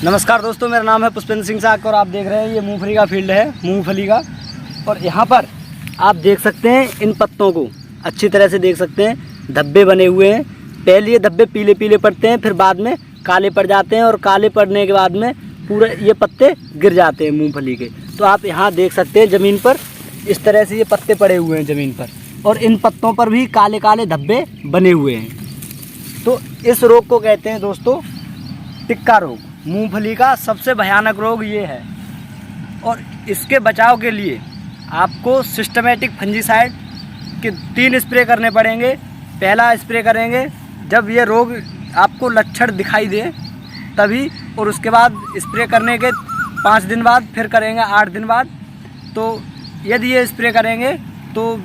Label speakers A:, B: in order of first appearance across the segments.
A: नमस्कार दोस्तों, मेरा नाम है पुष्पेंद्र सिंह साग और आप देख रहे हैं ये मूंगफली का फील्ड है, मूंगफली का। और यहाँ पर आप देख सकते हैं इन पत्तों को अच्छी तरह से देख सकते हैं, धब्बे बने हुए हैं। पहले ये धब्बे पीले पीले पड़ते हैं, फिर बाद में काले पड़ जाते हैं और काले पड़ने के बाद में पूरे ये पत्ते गिर जाते हैं मूंगफली के। तो आप यहाँ देख सकते हैं ज़मीन पर इस तरह से ये पत्ते पड़े हुए हैं ज़मीन पर, और इन पत्तों पर भी काले काले धब्बे बने हुए हैं। तो इस रोग को कहते हैं दोस्तों टिक्का रोग। मूंगफली का सबसे भयानक रोग ये है, और इसके बचाव के लिए आपको सिस्टमेटिक फंजीसाइड के 3 स्प्रे करने पड़ेंगे। पहला स्प्रे करेंगे जब ये रोग आपको लक्षण दिखाई दे तभी, और उसके बाद स्प्रे करने के 5 दिन बाद फिर करेंगे 8 दिन बाद। तो यदि ये स्प्रे करेंगे तो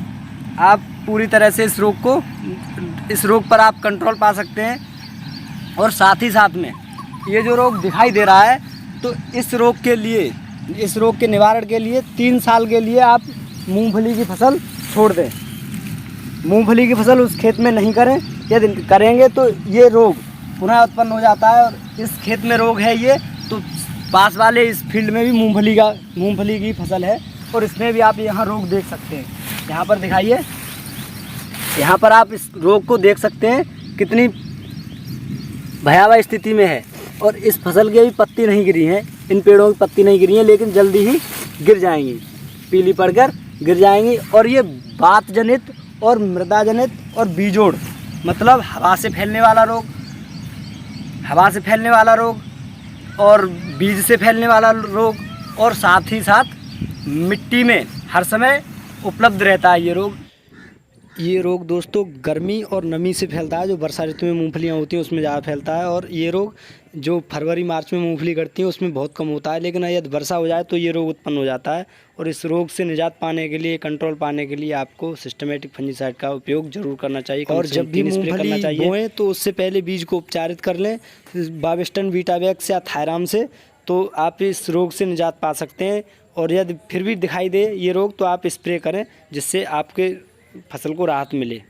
A: आप पूरी तरह से इस रोग पर आप कंट्रोल पा सकते हैं। और साथ ही साथ में ये जो रोग दिखाई दे रहा है, तो इस रोग के निवारण के लिए 3 साल के लिए आप मूंगफली की फसल छोड़ दें। मूंगफली की फसल उस खेत में नहीं करें, यदि करेंगे तो ये रोग पुनः उत्पन्न हो जाता है। और इस खेत में रोग है ये, तो पास वाले इस फील्ड में भी मूंगफली की फसल है, और इसमें भी आप यहाँ रोग देख सकते हैं। यहाँ पर दिखाइए, यहाँ पर आप इस रोग को देख सकते हैं कितनी भयावह स्थिति में है। और इस फसल की अभी पत्ती नहीं गिरी हैं, इन पेड़ों की पत्ती नहीं गिरी हैं, लेकिन जल्दी ही गिर जाएंगी, पीली पड़कर गिर जाएंगी। और ये बात जनित और मृदा जनित और बीजोड़, मतलब हवा से फैलने वाला रोग और बीज से फैलने वाला रोग, और साथ ही साथ मिट्टी में हर समय उपलब्ध रहता है ये रोग दोस्तों गर्मी और नमी से फैलता है। जो वर्षा ऋतु में मूंगफलियाँ होती हैं उसमें ज़्यादा फैलता है, और ये रोग जो फरवरी मार्च में मूंगफली करती है उसमें बहुत कम होता है। लेकिन यदि वर्षा हो जाए तो ये रोग उत्पन्न हो जाता है। और इस रोग से निजात पाने के लिए, कंट्रोल पाने के लिए आपको सिस्टमेटिक फंजीसाइड का उपयोग जरूर करना चाहिए। और जब भी मूंगफली बोएं तो उससे पहले बीज को उपचारित कर लें बाविस्टन, वीटावैक्स या थायराम से, तो आप इस रोग से निजात पा सकते हैं। और यदि फिर भी दिखाई दे ये रोग तो आप स्प्रे करें, जिससे आपके फसल को राहत मिले।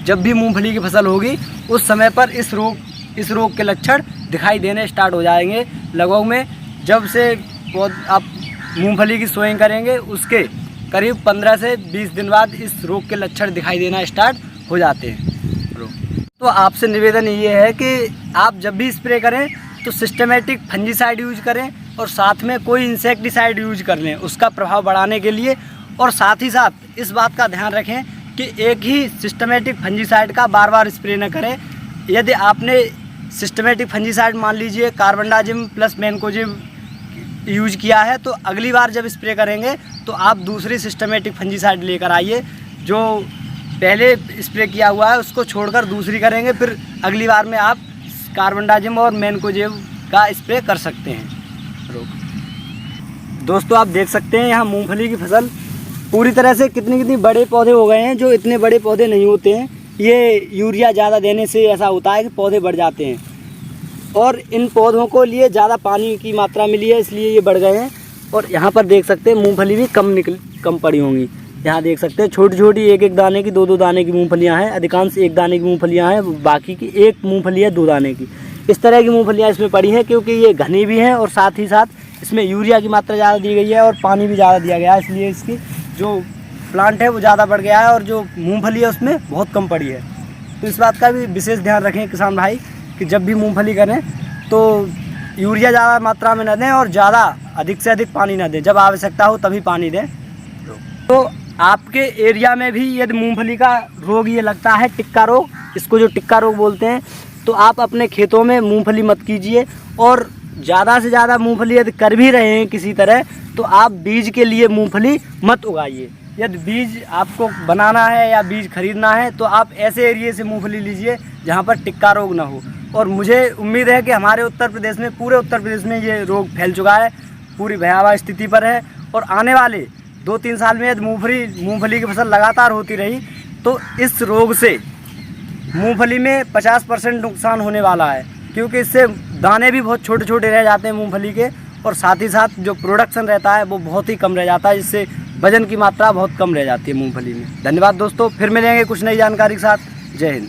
A: जब भी मूंगफली की फसल होगी उस समय पर इस रोग के लक्षण दिखाई देने स्टार्ट हो जाएंगे। लगभग में जब से आप मूंगफली की सोइंग करेंगे उसके करीब 15 से 20 दिन बाद इस रोग के लक्षण दिखाई देना स्टार्ट हो जाते हैं। तो आपसे निवेदन ये है कि आप जब भी स्प्रे करें तो सिस्टमेटिक फंजीसाइड यूज करें, और साथ में कोई इंसेक्टिसाइड यूज कर लें उसका प्रभाव बढ़ाने के लिए। और साथ ही साथ इस बात का ध्यान रखें कि एक ही सिस्टमेटिक फंजीसाइड का बार बार स्प्रे न करें। यदि आपने सिस्टमेटिक फंजीसाइड मान लीजिए कार्बेंडाजिम प्लस मैनकोजिब यूज किया है, तो अगली बार जब स्प्रे करेंगे तो आप दूसरी सिस्टमेटिक फंजीसाइड लेकर आइए। जो पहले स्प्रे किया हुआ है उसको छोड़कर दूसरी करेंगे, फिर अगली बार में आप कार्बेंडाजिम और मैनकोजिब का स्प्रे कर सकते हैं। दोस्तों आप देख सकते हैं यहाँ मूंगफली की फसल पूरी तरह से कितनी बड़े पौधे हो गए हैं। जो इतने बड़े पौधे नहीं होते हैं, ये यूरिया ज़्यादा देने से ऐसा होता है कि पौधे बढ़ जाते हैं, और इन पौधों को लिए ज़्यादा पानी की मात्रा मिली है इसलिए ये बढ़ गए हैं। और यहाँ पर देख सकते हैं मूंगफली भी कम पड़ी होंगी। यहाँ देख सकते हैं छोटी छोटी 1-1 दाने की, 2-2 दाने की मूंगफलियाँ हैं। अधिकांश 1 दाने की मूंगफलियाँ हैं, बाकी की 1 मूंगफली है 2 दाने की। इस तरह की मूंगफलियाँ इसमें पड़ी हैं क्योंकि ये घनी भी हैं, और साथ ही साथ इसमें यूरिया की मात्रा ज़्यादा दी गई है और पानी भी ज़्यादा दिया गया है, इसलिए इसकी जो प्लांट है वो ज़्यादा बढ़ गया है, और जो मूंगफली है उसमें बहुत कम पड़ी है। तो इस बात का भी विशेष ध्यान रखें किसान भाई कि जब भी मूंगफली करें तो यूरिया ज़्यादा मात्रा में न दें और अधिक से अधिक पानी न दें। जब आवश्यकता हो तभी पानी दें। तो आपके एरिया में भी यदि मूंगफली का रोग ये लगता है टिक्का रोग, इसको जो टिक्का रोग बोलते हैं, तो आप अपने खेतों में मूंगफली मत कीजिए। और ज़्यादा से ज़्यादा मूंगफली यदि कर भी रहे हैं किसी तरह, तो आप बीज के लिए मूंगफली मत उगाइए। यदि बीज आपको बनाना है या बीज खरीदना है तो आप ऐसे एरिए से मूंगफली लीजिए जहाँ पर टिक्का रोग ना हो। और मुझे उम्मीद है कि हमारे उत्तर प्रदेश में, पूरे उत्तर प्रदेश में ये रोग फैल चुका है, पूरी भयावह स्थिति पर है। और आने वाले 2-3 साल में यदि मूंगफली की फसल लगातार होती रही तो इस रोग से मूंगफली में 50% नुकसान होने वाला है, क्योंकि इससे दाने भी बहुत छोटे छोटे रह जाते हैं मूंगफली के, और साथ ही साथ जो प्रोडक्शन रहता है वो बहुत ही कम रह जाता है, जिससे वजन की मात्रा बहुत कम रह जाती है मूंगफली में। धन्यवाद दोस्तों, फिर मिलेंगे कुछ नई जानकारी के साथ। जय हिंद।